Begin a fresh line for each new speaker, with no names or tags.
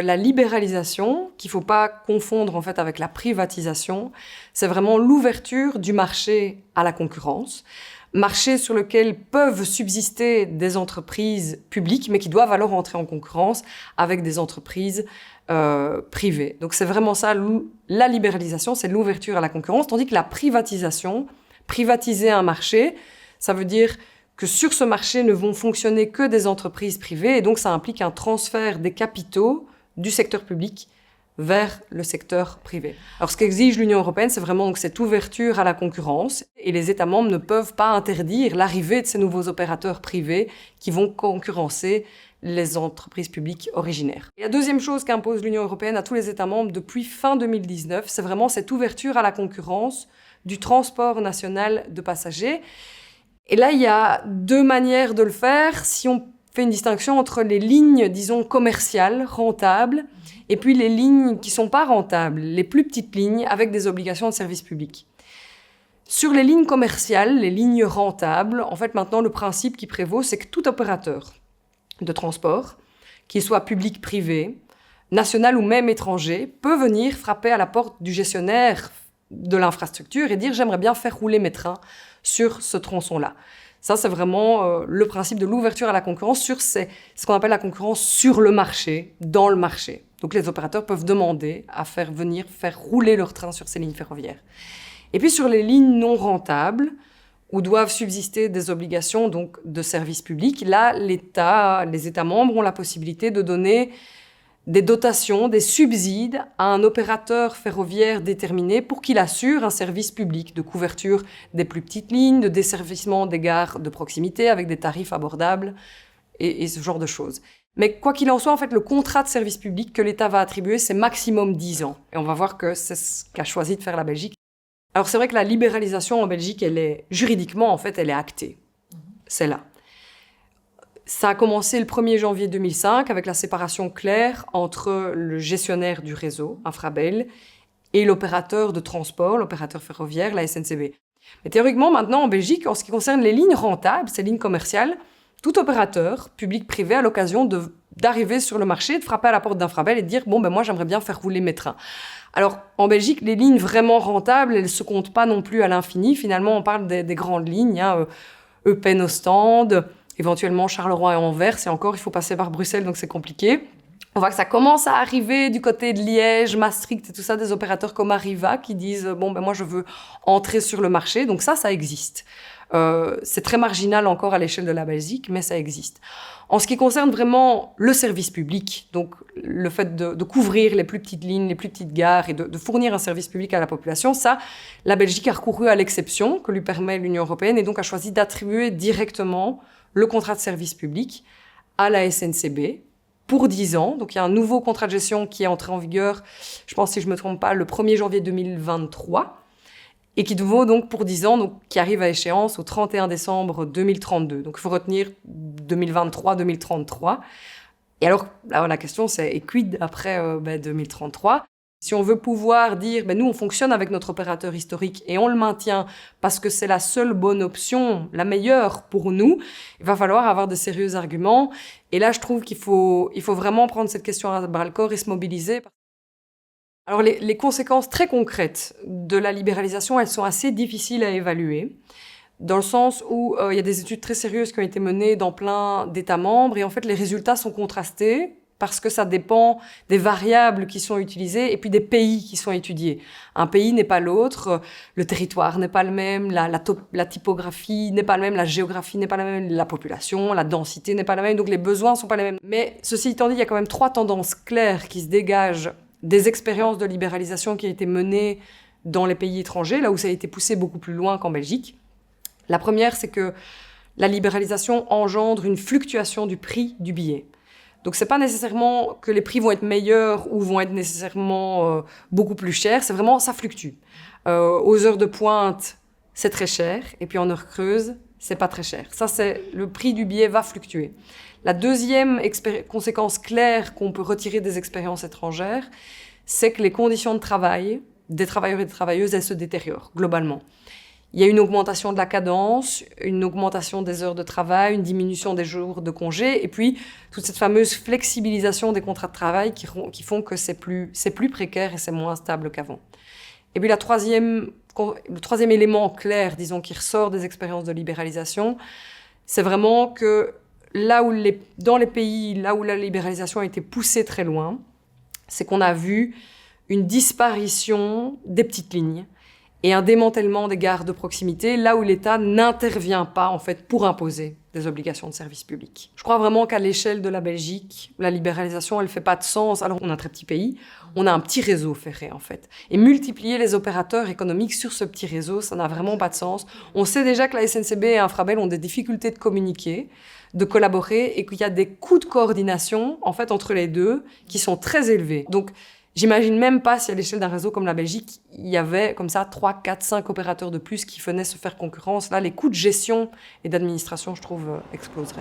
la libéralisation, qu'il ne faut pas confondre en fait avec la privatisation, c'est vraiment l'ouverture du marché à la concurrence. Marché sur lequel peuvent subsister des entreprises publiques, mais qui doivent alors entrer en concurrence avec des entreprises privées. Donc c'est vraiment ça, la libéralisation, c'est l'ouverture à la concurrence, tandis que la privatisation, privatiser un marché, ça veut dire que sur ce marché ne vont fonctionner que des entreprises privées, et donc ça implique un transfert des capitaux du secteur public vers le secteur privé. Alors, ce qu'exige l'Union européenne, c'est vraiment donc cette ouverture à la concurrence, et les États membres ne peuvent pas interdire l'arrivée de ces nouveaux opérateurs privés qui vont concurrencer les entreprises publiques originaires. Et la deuxième chose qu'impose l'Union européenne à tous les États membres depuis fin 2019, c'est vraiment cette ouverture à la concurrence du transport national de passagers. Et là, il y a deux manières de le faire. Si on fait une distinction entre les lignes, disons, commerciales, rentables, et puis les lignes qui ne sont pas rentables, les plus petites lignes avec des obligations de service public. Sur les lignes commerciales, les lignes rentables, en fait, maintenant, le principe qui prévaut, c'est que tout opérateur de transport, qu'il soit public, privé, national ou même étranger, peut venir frapper à la porte du gestionnaire de l'infrastructure et dire « j'aimerais bien faire rouler mes trains sur ce tronçon-là ». Ça, c'est vraiment le principe de l'ouverture à la concurrence sur ce qu'on appelle la concurrence sur le marché, dans le marché. Donc, les opérateurs peuvent demander à faire rouler leurs trains sur ces lignes ferroviaires. Et puis, sur les lignes non rentables, où doivent subsister des obligations donc, de service public, là, les États membres ont la possibilité de donner des dotations, des subsides à un opérateur ferroviaire déterminé pour qu'il assure un service public de couverture des plus petites lignes, de desservissement des gares de proximité avec des tarifs abordables et ce genre de choses. Mais quoi qu'il en soit, en fait, le contrat de service public que l'État va attribuer, c'est maximum 10 ans. Et on va voir que c'est ce qu'a choisi de faire la Belgique. Alors c'est vrai que la libéralisation en Belgique, juridiquement, en fait, elle est actée. C'est là. Ça a commencé le 1er janvier 2005 avec la séparation claire entre le gestionnaire du réseau, Infrabel, et l'opérateur de transport, l'opérateur ferroviaire, la SNCB. Mais théoriquement, maintenant, en Belgique, en ce qui concerne les lignes rentables, ces lignes commerciales, tout opérateur, public-privé, a l'occasion d'arriver sur le marché, de frapper à la porte d'Infrabel et de dire « bon, ben moi, j'aimerais bien faire rouler mes trains ». Alors, en Belgique, les lignes vraiment rentables, elles ne se comptent pas non plus à l'infini. Finalement, on parle des grandes lignes, Eupen, Ostende, éventuellement Charleroi et Anvers, et encore, il faut passer par Bruxelles, donc c'est compliqué. On voit que ça commence à arriver du côté de Liège, Maastricht et tout ça, des opérateurs comme Arriva qui disent « bon, ben moi, je veux entrer sur le marché ». Donc ça existe. C'est très marginal encore à l'échelle de la Belgique, mais ça existe. En ce qui concerne vraiment le service public, donc le fait de couvrir les plus petites lignes, les plus petites gares et de fournir un service public à la population, ça, la Belgique a recouru à l'exception que lui permet l'Union européenne et donc a choisi d'attribuer directement le contrat de service public à la SNCB pour 10 ans. Donc il y a un nouveau contrat de gestion qui est entré en vigueur, je pense si je ne me trompe pas, le 1er janvier 2023. Et qui vaut donc pour 10 ans, donc qui arrive à échéance au 31 décembre 2032. Donc il faut retenir 2023-2033. Et alors, là, la question c'est, et quid après 2033 ? Si on veut pouvoir dire, nous on fonctionne avec notre opérateur historique et on le maintient parce que c'est la seule bonne option, la meilleure pour nous, il va falloir avoir de sérieux arguments. Et là, je trouve qu'il faut vraiment prendre cette question à bras-le-corps et se mobiliser. Alors, les conséquences très concrètes de la libéralisation, elles sont assez difficiles à évaluer, dans le sens où il y a des études très sérieuses qui ont été menées dans plein d'États membres, et en fait, les résultats sont contrastés, parce que ça dépend des variables qui sont utilisées, et puis des pays qui sont étudiés. Un pays n'est pas l'autre, le territoire n'est pas le même, la typographie n'est pas le même, la géographie n'est pas la même, la population, la densité n'est pas la même, donc les besoins ne sont pas les mêmes. Mais ceci étant dit, il y a quand même 3 tendances claires qui se dégagent des expériences de libéralisation qui ont été menées dans les pays étrangers, là où ça a été poussé beaucoup plus loin qu'en Belgique. La première, c'est que la libéralisation engendre une fluctuation du prix du billet. Donc, c'est pas nécessairement que les prix vont être meilleurs ou vont être nécessairement beaucoup plus chers, c'est vraiment, ça fluctue. Aux heures de pointe, c'est très cher, et puis en heure creuse, c'est pas très cher. Ça, c'est le prix du billet va fluctuer. La deuxième conséquence claire qu'on peut retirer des expériences étrangères, c'est que les conditions de travail des travailleurs et des travailleuses, elles se détériorent globalement. Il y a une augmentation de la cadence, une augmentation des heures de travail, une diminution des jours de congé, et puis toute cette fameuse flexibilisation des contrats de travail qui font que c'est plus précaire et c'est moins stable qu'avant. Et puis le troisième élément clair, disons, qui ressort des expériences de libéralisation, c'est vraiment que dans les pays là où la libéralisation a été poussée très loin, c'est qu'on a vu une disparition des petites lignes et un démantèlement des gares de proximité, là où l'État n'intervient pas, en fait, pour imposer des obligations de service public. Je crois vraiment qu'à l'échelle de la Belgique, la libéralisation, elle ne fait pas de sens. Alors, on a un très petit pays, on a un petit réseau ferré, en fait. Et multiplier les opérateurs économiques sur ce petit réseau, ça n'a vraiment pas de sens. On sait déjà que la SNCB et Infrabel ont des difficultés de communiquer, de collaborer, et qu'il y a des coûts de coordination, en fait, entre les deux, qui sont très élevés. Donc, j'imagine même pas si à l'échelle d'un réseau comme la Belgique, il y avait comme ça 3, 4, 5 opérateurs de plus qui venaient se faire concurrence. Là, les coûts de gestion et d'administration, je trouve, exploseraient.